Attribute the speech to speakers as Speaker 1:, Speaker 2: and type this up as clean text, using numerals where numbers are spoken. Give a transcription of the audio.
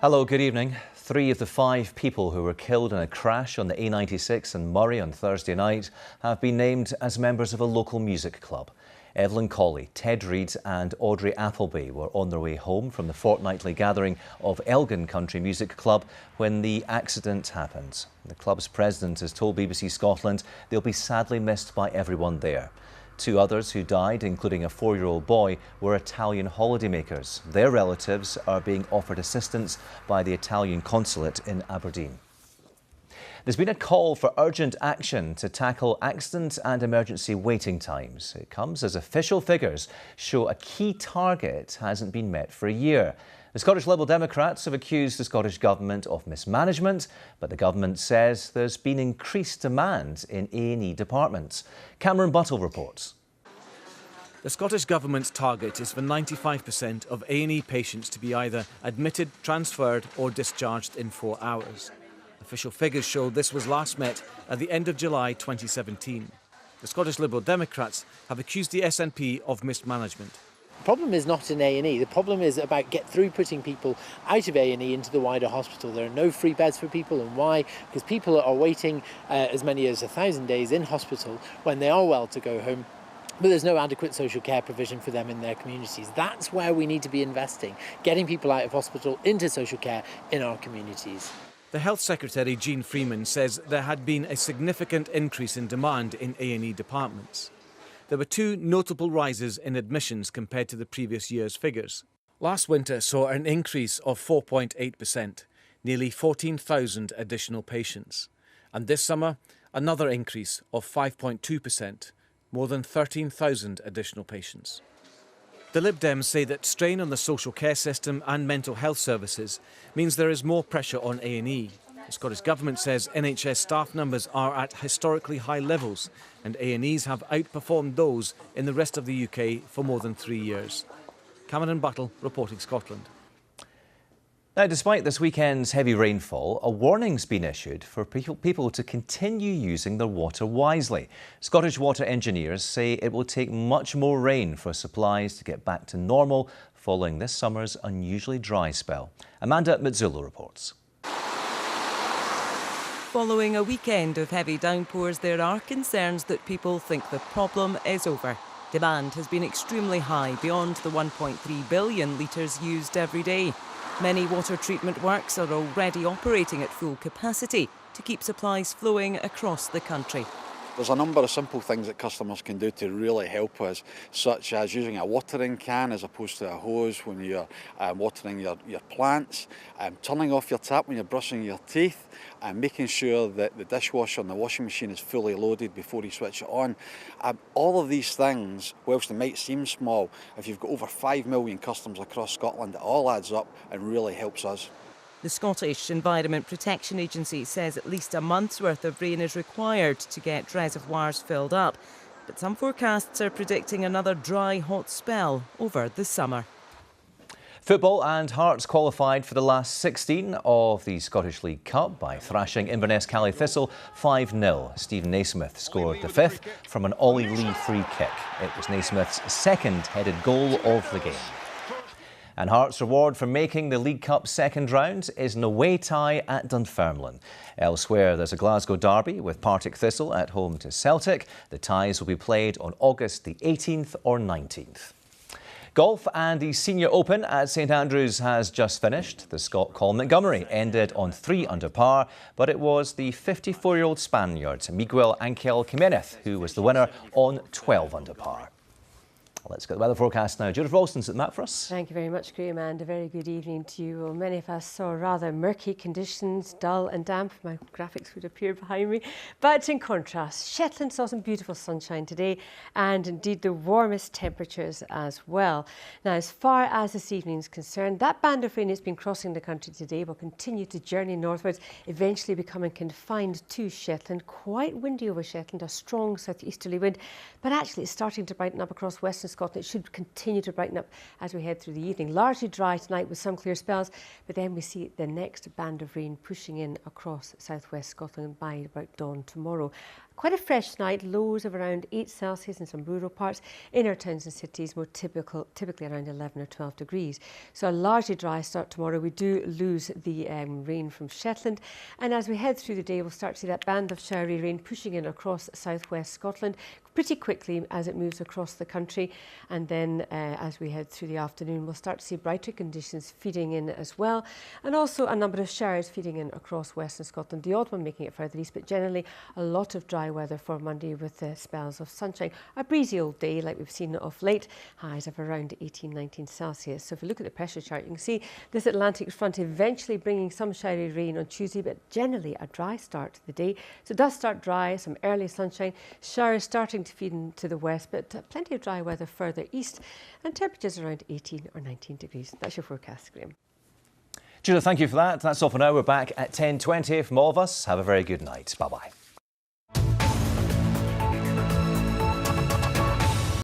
Speaker 1: Hello, good evening. 3 of the 5 people who were killed in a crash on the A96 in Murray on Thursday night have been named as members of a local music club. Evelyn Colley, Ted Reid and Audrey Appleby were on their way home from the fortnightly gathering of Elgin Country Music Club when the accident happened. The club's president has told BBC Scotland they'll be sadly missed by everyone there. 2 others who died, including a 4-year-old boy, were Italian holidaymakers. Their relatives are being offered assistance by the Italian consulate in Aberdeen. There's been a call for urgent action to tackle accident and emergency waiting times. It comes as official figures show a key target hasn't been met for a year. The Scottish Liberal Democrats have accused the Scottish Government of mismanagement, but the Government says there's been increased demand in A&E departments. Cameron Buttle reports.
Speaker 2: The Scottish Government's target is for 95% of A&E patients to be either admitted, transferred or discharged in 4 hours. Official figures show this was last met at the end of July 2017. The Scottish Liberal Democrats have accused the SNP of mismanagement.
Speaker 3: The problem is not in A&E. The problem is about putting people out of A&E into the wider hospital. There are no free beds for people, and why? Because people are waiting as many as 1,000 days in hospital when they are well to go home, but there's no adequate social care provision for them in their communities. That's where we need to be investing, getting people out of hospital into social care in our communities.
Speaker 2: The Health Secretary, Jean Freeman, says there had been a significant increase in demand in A&E departments. There were 2 notable rises in admissions compared to the previous year's figures. Last winter saw an increase of 4.8%, nearly 14,000 additional patients. And this summer, another increase of 5.2%, more than 13,000 additional patients. The Lib Dems say that strain on the social care system and mental health services means there is more pressure on A&E. The Scottish Government says NHS staff numbers are at historically high levels and A&Es have outperformed those in the rest of the UK for more than 3 years. Cameron Buttle, reporting Scotland.
Speaker 1: Now, despite this weekend's heavy rainfall, a warning's been issued for people to continue using their water wisely. Scottish water engineers say it will take much more rain for supplies to get back to normal following this summer's unusually dry spell. Amanda Mazzullo reports.
Speaker 4: Following a weekend of heavy downpours, there are concerns that people think the problem is over. Demand has been extremely high, beyond the 1.3 billion litres used every day. Many water treatment works are already operating at full capacity to keep supplies flowing across the country.
Speaker 5: There's a number of simple things that customers can do to really help us, such as using a watering can as opposed to a hose when you're watering your plants, turning off your tap when you're brushing your teeth, and making sure that the dishwasher and the washing machine is fully loaded before you switch it on. All of these things, whilst they might seem small, if you've got over 5 million customers across Scotland, it all adds up and really helps us.
Speaker 4: The Scottish Environment Protection Agency says at least a month's worth of rain is required to get reservoirs filled up. But some forecasts are predicting another dry, hot spell over the summer.
Speaker 1: Football, and Hearts qualified for the last 16 of the Scottish League Cup by thrashing Inverness Caley Thistle 5-0. Stephen Naismith scored the 5th from an Ollie Lee free kick. It was Naismith's 2nd headed goal of the game. And Hearts' reward for making the League Cup second round is an away tie at Dunfermline. Elsewhere, there's a Glasgow derby with Partick Thistle at home to Celtic. The ties will be played on August the 18th or 19th. Golf, and the Senior Open at St Andrews has just finished. The Scot Colin Montgomery ended on 3 under par, but it was the 54-year-old Spaniard Miguel Ángel Jiménez who was the winner on 12 under par. Let's get the weather forecast now. Judith Ralston's at the map for us.
Speaker 6: Thank you very much, Graham, and a very good evening to you. Well, many of us saw rather murky conditions, dull and damp. My graphics would appear behind me. But in contrast, Shetland saw some beautiful sunshine today, and indeed the warmest temperatures as well. Now, as far as this evening is concerned, that band of rain has been crossing the country today, will continue to journey northwards, eventually becoming confined to Shetland. Quite windy over Shetland, a strong southeasterly wind, but actually it's starting to brighten up across western Scotland. It should continue to brighten up as we head through the evening. Largely dry tonight with some clear spells, but then we see the next band of rain pushing in across southwest Scotland by about dawn tomorrow. Quite a fresh night, lows of around 8 Celsius in some rural parts. In our towns and cities, more typically around 11 or 12 degrees. So a largely dry start tomorrow. We do lose the rain from Shetland. And as we head through the day, we'll start to see that band of showery rain pushing in across southwest Scotland pretty quickly as it moves across the country. And then as we head through the afternoon, we'll start to see brighter conditions feeding in as well. And also a number of showers feeding in across western Scotland, the odd one making it further east, but generally a lot of dry weather for Monday with spells of sunshine. A breezy old day like we've seen of late, highs of around 18, 19 Celsius. So if you look at the pressure chart, you can see this Atlantic front eventually bringing some showery rain on Tuesday, but generally a dry start to the day. So it does start dry, some early sunshine, showers starting to feed into the west, but plenty of dry weather further east, and temperatures around 18 or 19 degrees. That's your forecast, Graham.
Speaker 1: Julia, thank you for that. That's all for now. We're back at 10:20. From all of us, have a very good night. Bye-bye.